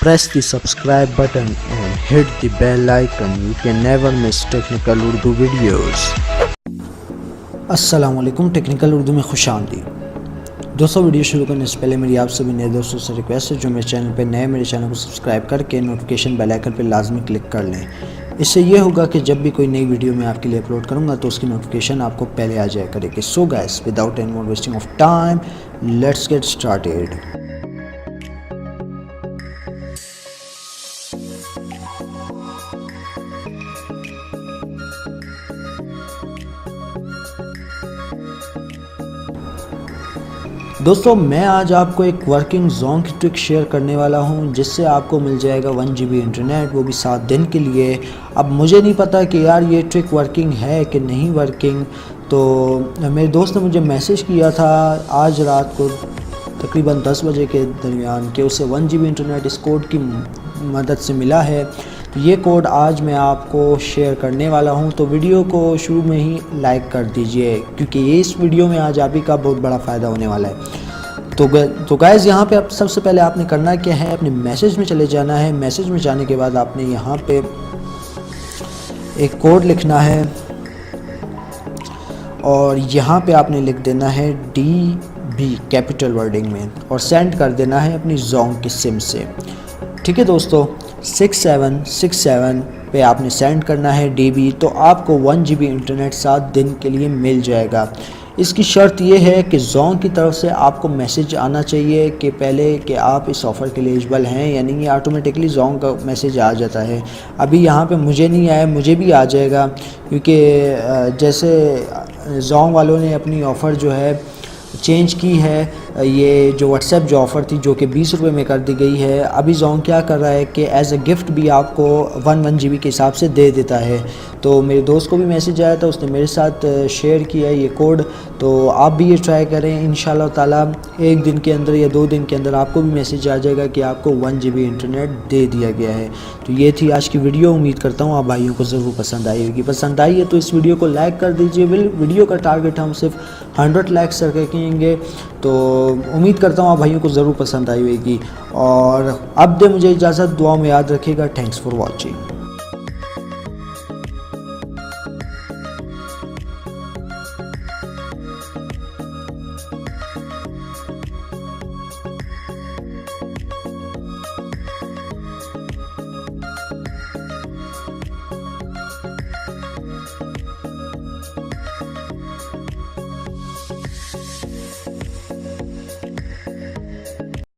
Press the subscribe button and hit the bell icon. You can never miss technical Urdu videos. अस्सलाम वालेकुम, technical Urdu में खुश आमदीद। दोस्तों, वीडियो शुरू करने से पहले मेरी आप सभी नए दोस्तों से रिक्वेस्ट है जो मेरे चैनल पे नए, मेरे चैनल को सब्सक्राइब करके नोटिफिकेशन बेल आइकन पर लाजमी क्लिक कर लें। इससे ये होगा कि जब भी कोई नई वीडियो मैं आपके लिए अपलोड करूँगा तो उसकी नोटिफिकेशन आपको पहले आ जाया करेगी। So guys, without any more wasting of time, let's get started. दोस्तों, मैं आज आपको एक वर्किंग जोन की ट्रिक शेयर करने वाला हूं जिससे आपको मिल जाएगा 1 GB इंटरनेट, वो भी 7 दिन के लिए। अब मुझे नहीं पता कि यार ये ट्रिक वर्किंग है कि नहीं वर्किंग, तो मेरे दोस्त ने मुझे मैसेज किया था आज रात को तकरीबन 10 बजे के दरमियान कि उसे 1 GB इंटरनेट इस कोड की मदद से मिला है। तो ये कोड आज मैं आपको शेयर करने वाला हूं, तो वीडियो को शुरू में ही लाइक कर दीजिए क्योंकि ये इस वीडियो में आज आप ही का बहुत बड़ा फ़ायदा होने वाला है। तो गाइज़, यहाँ पे अब सबसे पहले आपने करना क्या है, अपने मैसेज में चले जाना है। मैसेज में जाने के बाद आपने यहाँ पे एक कोड लिखना है और यहाँ पे आपने लिख देना है DB कैपिटल वर्डिंग में और सेंड कर देना है अपनी जोन की सिम से। ठीक है दोस्तों, 6767 पे आपने सेंड करना है DB, तो आपको 1 GB इंटरनेट 7 दिन के लिए मिल जाएगा। इसकी शर्त ये है कि जोन की तरफ से आपको मैसेज आना चाहिए कि पहले कि आप इस ऑफ़र के लिए एलिजिबल हैं, यानी ये ऑटोमेटिकली जोन का मैसेज आ जाता है। अभी यहाँ पे मुझे नहीं आया, मुझे भी आ जाएगा क्योंकि जैसे जोन वालों ने अपनी ऑफ़र जो है चेंज की है। ये जो व्हाट्सएप जो ऑफ़र थी जो कि 20 रुपये में कर दी गई है, अभी जोन क्या कर रहा है कि एज अ गिफ्ट भी आपको 1 GB के हिसाब से दे देता है। तो मेरे दोस्त को भी मैसेज आया था, उसने मेरे साथ शेयर किया ये कोड, तो आप भी ये ट्राई करें। इंशाल्लाह ताला 1 दिन के अंदर या 2 दिन के अंदर आपको भी मैसेज आ जाएगा कि आपको 1 GB इंटरनेट दे दिया गया है। तो ये थी आज की वीडियो। उम्मीद करता हूँ आप भाइयों को ज़रूर पसंद आई होगी। पसंद आई है तो इस वीडियो को लाइक कर दीजिए। वीडियो का टारगेट हम सिर्फ 100 लाइक्स रखेंगे, तो उम्मीद करता हूँ आप भाइयों को ज़रूर पसंद आई होगी। और अब दे मुझे इजाज़त, दुआ में याद रखिएगा। Thanks for watching.